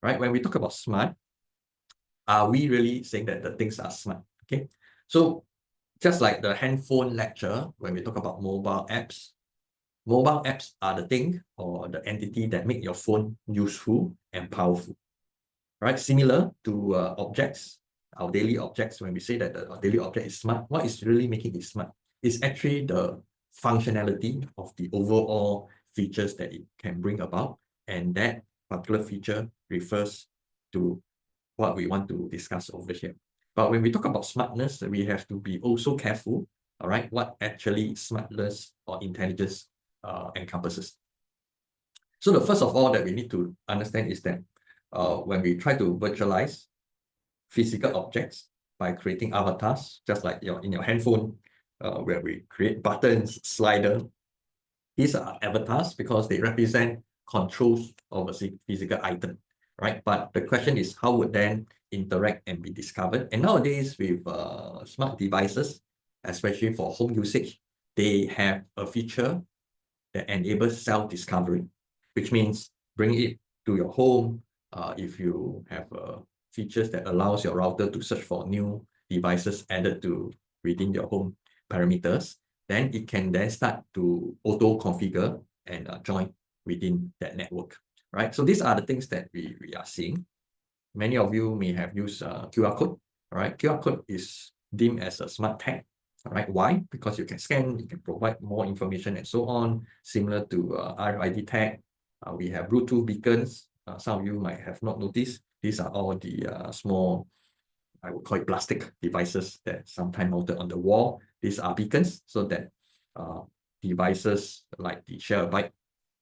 right? When we talk about smart, are we really saying that the things are smart? Okay, so just like the handphone lecture, when we talk about mobile apps are the thing or the entity that make your phone useful and powerful, right? Similar to objects, our daily objects, when we say that our daily object is smart, what is really making it smart is actually the functionality of the overall features that it can bring about. And that particular feature refers to what we want to discuss over here. But when we talk about smartness, we have to be also careful, all right, what actually smartness or intelligence encompasses. So the first of all that we need to understand is that when we try to virtualize physical objects by creating avatars, just like in your handphone, where we create buttons, slider, these are avatars because they represent controls of a physical item, right? But the question is, how would then interact and be discovered? And nowadays with smart devices, especially for home usage, they have a feature that enables self-discovery, which means bring it to your home. If you have features that allows your router to search for new devices added to within your home parameters, then it can then start to auto-configure and join within that network, right? So these are the things that we are seeing. Many of you may have used QR code, all right? QR code is deemed as a smart tag, all right? Why? Because you can scan, you can provide more information and so on, similar to RFID tag. We have Bluetooth beacons. Some of you might have not noticed. These are all the small, I would call it plastic devices that sometimes mounted on the wall. These are beacons so that devices like the share a bike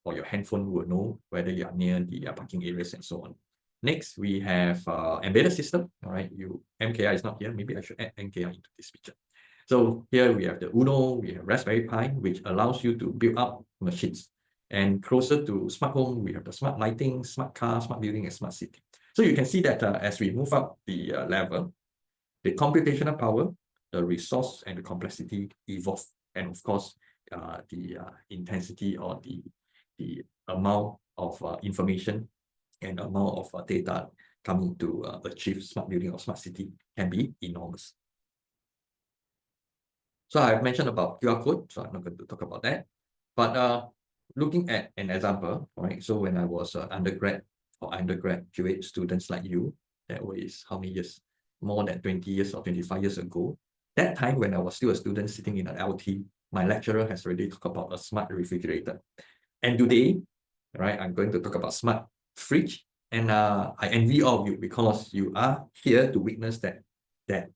or your handphone will know whether you are near the parking areas and so on. Next, we have embedded system. All right, MKI is not here. Maybe I should add MKI into this picture. So here we have the Uno, we have Raspberry Pi, which allows you to build up machines. And closer to smart home, we have the smart lighting, smart car, smart building, and smart city. So you can see that as we move up the level, the computational power, the resource, and the complexity evolve. And of course, the intensity or the amount of information and amount of data coming to achieve smart building or smart city can be enormous. So I've mentioned about QR code, so I'm not going to talk about that. But looking at an example, right? So when I was undergrad or undergraduate students like you, that was how many years? More than 20 years or 25 years ago. That time when I was still a student sitting in an LT, my lecturer has already talked about a smart refrigerator. And today, right, I'm going to talk about smart fridge. And I envy all of you because you are here to witness that there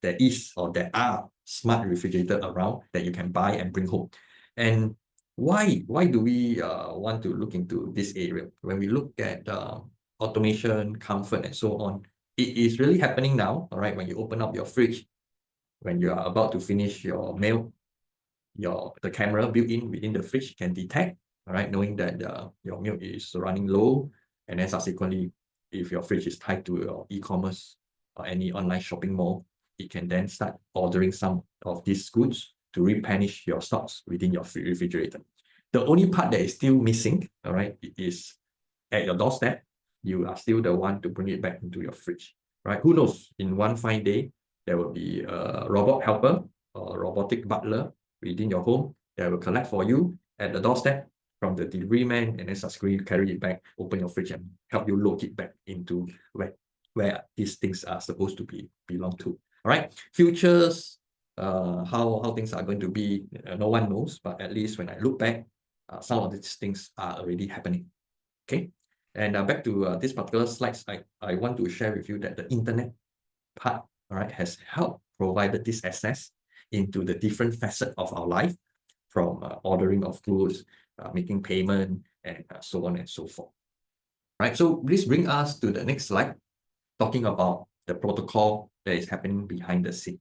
is or there are smart refrigerator around that you can buy and bring home. And why do we want to look into this area? When we look at automation, comfort, and so on, it is really happening now. All right, when you open up your fridge, when you are about to finish your meal, the camera built in within the fridge can detect, all right, knowing that your milk is running low, and then subsequently, if your fridge is tied to your e-commerce or any online shopping mall, it can then start ordering some of these goods to replenish your stocks within your refrigerator. The only part that is still missing, all right, is at your doorstep, you are still the one to bring it back into your fridge, right? Who knows, in one fine day, there will be a robot helper or robotic butler within your home that will collect for you at the doorstep from the delivery man, and then subsequently carry it back, open your fridge, and help you load it back into where these things are supposed to belong to. All right, futures, how things are going to be, no one knows, but at least when I look back, some of these things are already happening. Okay, and back to this particular slides, I want to share with you that the internet part, all right, has helped provided this access into the different facets of our life, from ordering of goods, making payment, and so on and so forth. Right, so this brings us to the next slide, talking about the protocol that is happening behind the scene.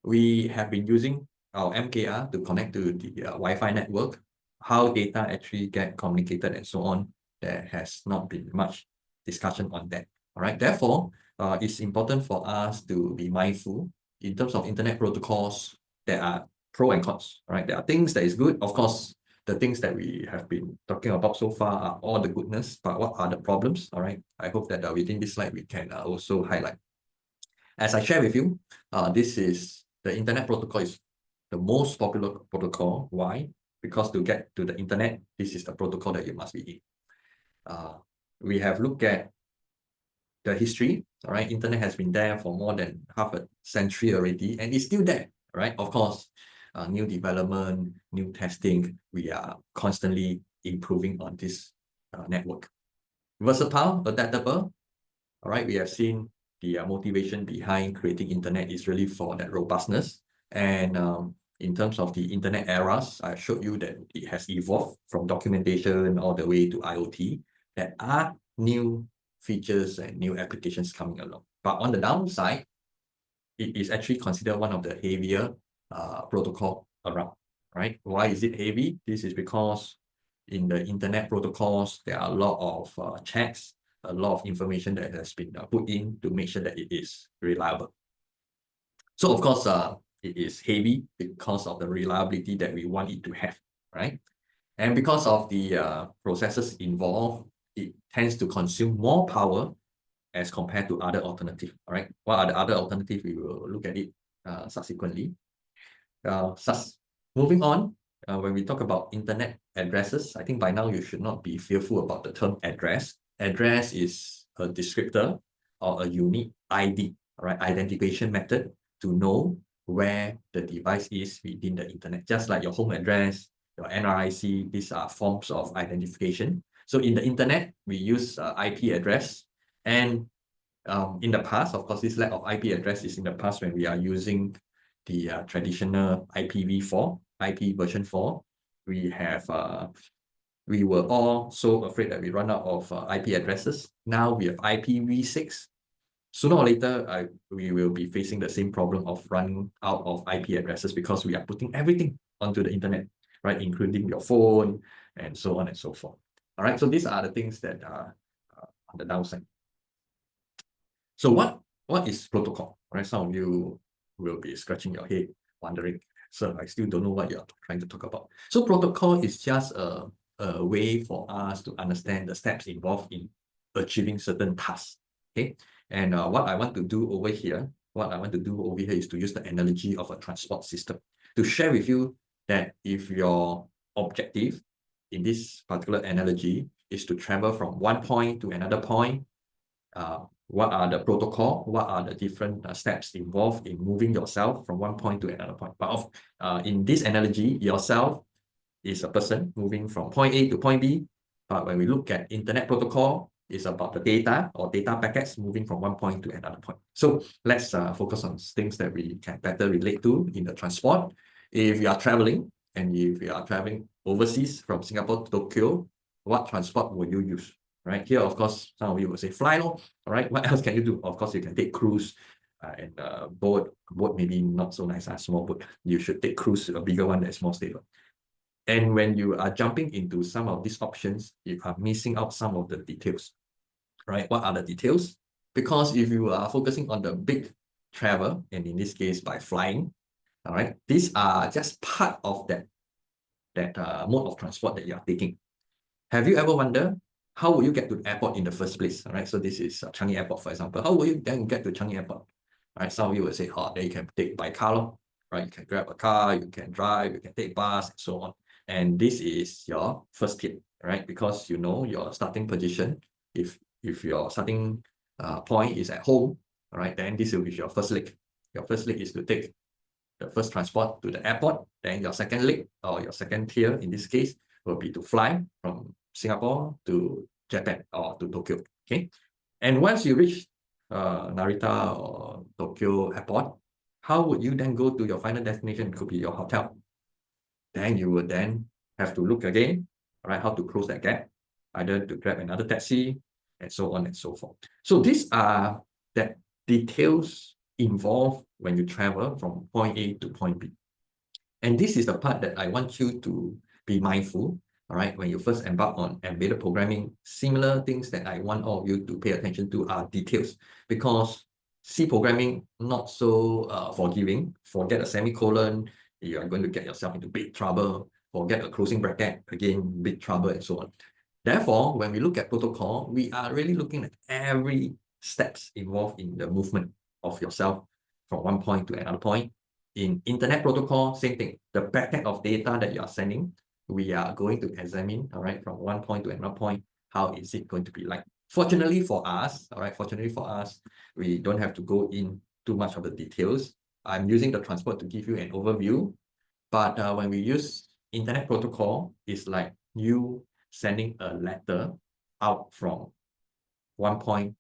We have been using our MKR to connect to the Wi-Fi network. How data actually get communicated and so on, there has not been much discussion on that. All right, therefore, it's important for us to be mindful in terms of internet protocols. There are pros and cons, right? There are things that is good. Of course, the things that we have been talking about so far are all the goodness, but what are the problems? All right. I hope that within this slide, we can also highlight. As I share with you, this is the internet protocol is the most popular protocol. Why? Because to get to the internet, this is the protocol that you must be in. We have looked at the history. All right, internet has been there for more than half a century already, and it's still there. Right, of course, new development, new testing, we are constantly improving on this network. Versatile, adaptable. All right, we have seen the motivation behind creating internet is really for that robustness. And in terms of the internet eras, I showed you that it has evolved from documentation all the way to IoT. There are new features and new applications coming along. But on the downside, it is actually considered one of the heavier protocol around, right? Why is it heavy? This is because in the internet protocols, there are a lot of checks, a lot of information that has been put in to make sure that it is reliable. So of course, it is heavy because of the reliability that we want it to have, right? And because of the processes involved, it tends to consume more power as compared to other alternatives. All right, what are the other alternatives? We will look at it subsequently. Moving on, when we talk about internet addresses, I think by now you should not be fearful about the term address. Address is a descriptor or a unique ID, all right, identification method to know where the device is within the internet. Just like your home address, your NRIC, these are forms of identification. So in the internet, we use IP address. And in the past, of course, this lack of IP address is in the past when we are using the traditional IPv4, IP version 4. We were all so afraid that we run out of IP addresses. Now we have IPv6. Sooner or later, we will be facing the same problem of running out of IP addresses because we are putting everything onto the internet, right? Including your phone and so on and so forth. All right, so these are the things that are on the downside. So what is protocol? Right, some of you will be scratching your head, wondering, sir, I still don't know what you're trying to talk about. So protocol is just a way for us to understand the steps involved in achieving certain tasks. Okay, and what I want to do over here is to use the analogy of a transport system to share with you that if your objective in this particular analogy is to travel from one point to another point, what are the protocol, what are the different steps involved in moving yourself from one point to another point. But in this analogy, yourself is a person moving from point A to point B. But when we look at internet protocol, it's about the data or data packets moving from one point to another point. So let's focus on things that we can better relate to in the transport. If you are traveling, and if you are traveling overseas from Singapore to Tokyo, what transport will you use? Right here, of course, some of you will say fly, no? All right, what else can you do? Of course, you can take cruise and boat maybe not so nice, a small boat. You should take cruise, a bigger one that's more stable. And when you are jumping into some of these options, you are missing out some of the details, right? What are the details? Because if you are focusing on the big travel, and in this case by flying, all right, these are just part of that mode of transport that you are taking. Have you ever wondered how will you get to the airport in the first place? All right, so this is Changi Airport, for example. How will you then get to Changi Airport? All right, some of you will say, oh, then you can take by car, right? You can grab a car, you can drive, you can take bus, and so on. And this is your first tip, right? Because you know your starting position. If your starting point is at home, all right, then this will be your first leg. Your first leg is to take the first transport to the airport. Then your second leg, or your second tier in this case, will be to fly from Singapore to Japan or to Tokyo. Okay, and once you reach Narita or Tokyo airport, how would you then go to your final destination? It could be your hotel. Then you would then have to look again, all right, how to close that gap, either to grab another taxi, and so on and so forth. So these are the details involved when you travel from point A to point B. And this is the part that I want you to be mindful, all right, when you first embark on embedded programming. Similar things that I want all of you to pay attention to are details, because C programming, not so forgiving. Forget a semicolon, you are going to get yourself into big trouble. forget a closing bracket, again, big trouble and so on. Therefore, when we look at protocol, we are really looking at every steps involved in the movement of yourself from one point to another point. In internet protocol, same thing. The packet of data that you are sending, we are going to examine, all right, from one point to another point, how is it going to be like? Fortunately for us, all right, fortunately for us, we don't have to go in too much of the details. I'm using the transport to give you an overview. But when we use internet protocol, it's like you sending a letter out from one point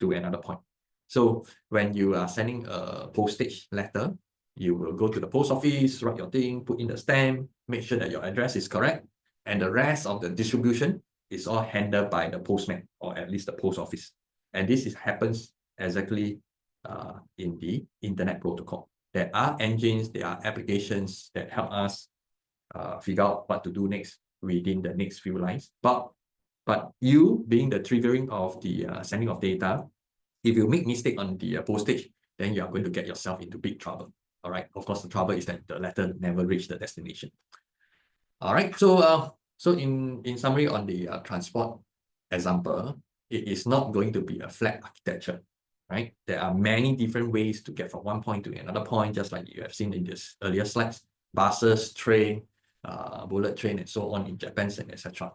to another point. So when you are sending a postage letter, you will go to the post office, write your thing, put in the stamp, make sure that your address is correct, and the rest of the distribution is all handled by the postman, or at least the post office. And this happens exactly in the internet protocol. There are engines, there are applications that help us figure out what to do next within the next few lines. But you being the triggering of the sending of data, if you make mistake on the postage, then you are going to get yourself into big trouble. All right. Of course, the trouble is that the letter never reached the destination. All right. So in summary on the transport example, it is not going to be a flat architecture, right? There are many different ways to get from one point to another point, just like you have seen in this earlier slides: buses, train, bullet train, and so on in Japan, and etc.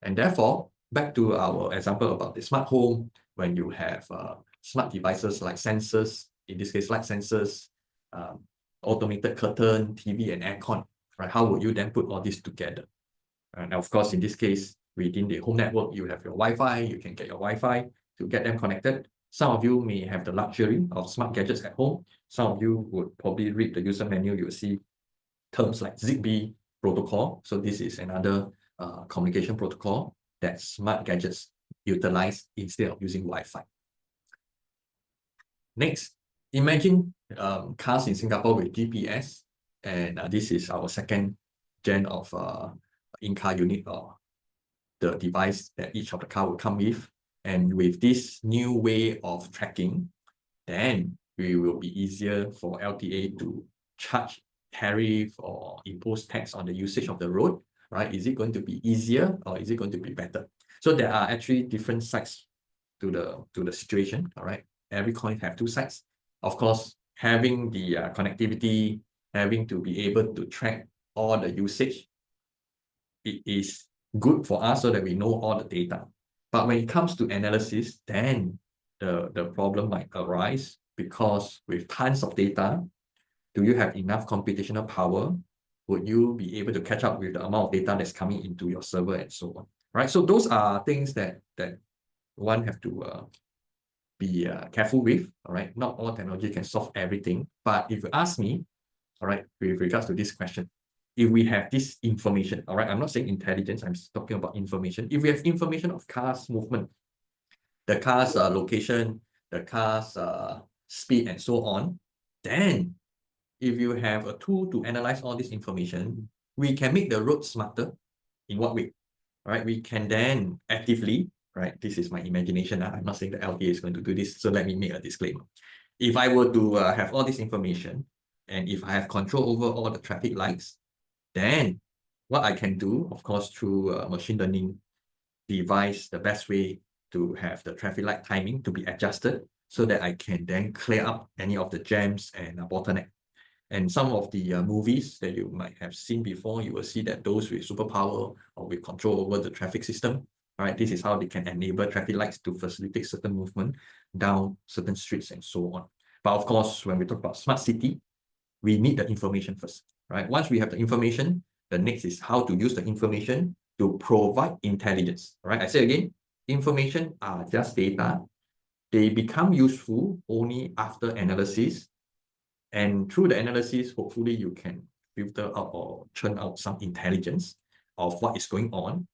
And therefore, back to our example about the smart home, when you have smart devices like sensors, in this case, light sensors, automated curtain, TV, and aircon, right? How would you then put all this together? And of course, in this case, within the home network, you have your Wi-Fi, you can get your Wi-Fi to get them connected. Some of you may have the luxury of smart gadgets at home. Some of you would probably read the user manual, you'll see terms like ZigBee protocol. So this is another communication protocol that smart gadgets utilize instead of using Wi-Fi. Next, imagine cars in Singapore with GPS, and this is our second gen of in-car unit, or the device that each of the car will come with. And with this new way of tracking, then it will be easier for LTA to charge tariff or impose tax on the usage of the road, right? Is it going to be easier, or is it going to be better? So there are actually different sides to the situation, all right? Every coin have two sides. Of course, having the connectivity, having to be able to track all the usage, it is good for us so that we know all the data. But when it comes to analysis, then the problem might arise, because with tons of data, do you have enough computational power? Would you be able to catch up with the amount of data that's coming into your server and so on, right? So those are things that one have to be careful with, all right? Not all technology can solve everything. But if you ask me, all right, with regards to this question, if we have this information, all right, I'm not saying intelligence, I'm talking about information. If we have information of cars movement, the car's location, the car's speed, and so on, then if you have a tool to analyze all this information, we can make the road smarter. In what way? All right, we can then actively, right, this is my imagination, I'm not saying the LTA is going to do this, so let me make a disclaimer. If I were to have all this information, and if I have control over all the traffic lights, then what I can do, of course, through machine learning, devise the best way to have the traffic light timing to be adjusted, so that I can then clear up any of the jams and bottleneck. And some of the movies that you might have seen before, you will see that those with superpower or with control over the traffic system, all right, this is how they can enable traffic lights to facilitate certain movement down certain streets and so on. But of course, when we talk about smart city, we need the information first, right? Once we have the information, the next is how to use the information to provide intelligence, right? I say again, information are just data. They become useful only after analysis. And through the analysis, hopefully you can filter out or churn out some intelligence of what is going on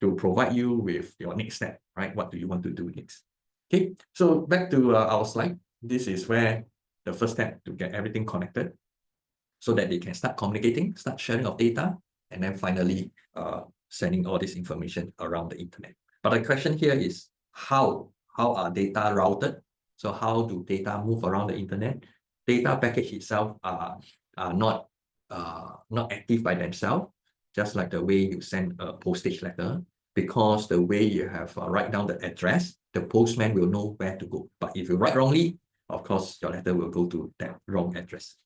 to provide you with your next step, right? What do you want to do next? Okay, so back to our slide. This is where the first step to get everything connected, so that they can start communicating, start sharing of data, and then finally sending all this information around the internet. But the question here is how are data routed? So how do data move around the internet? Data package itself are not active by themselves. just like the way you send a postage letter, because the way you have write down the address, the postman will know where to go. But if you write wrongly, of course, your letter will go to that wrong address.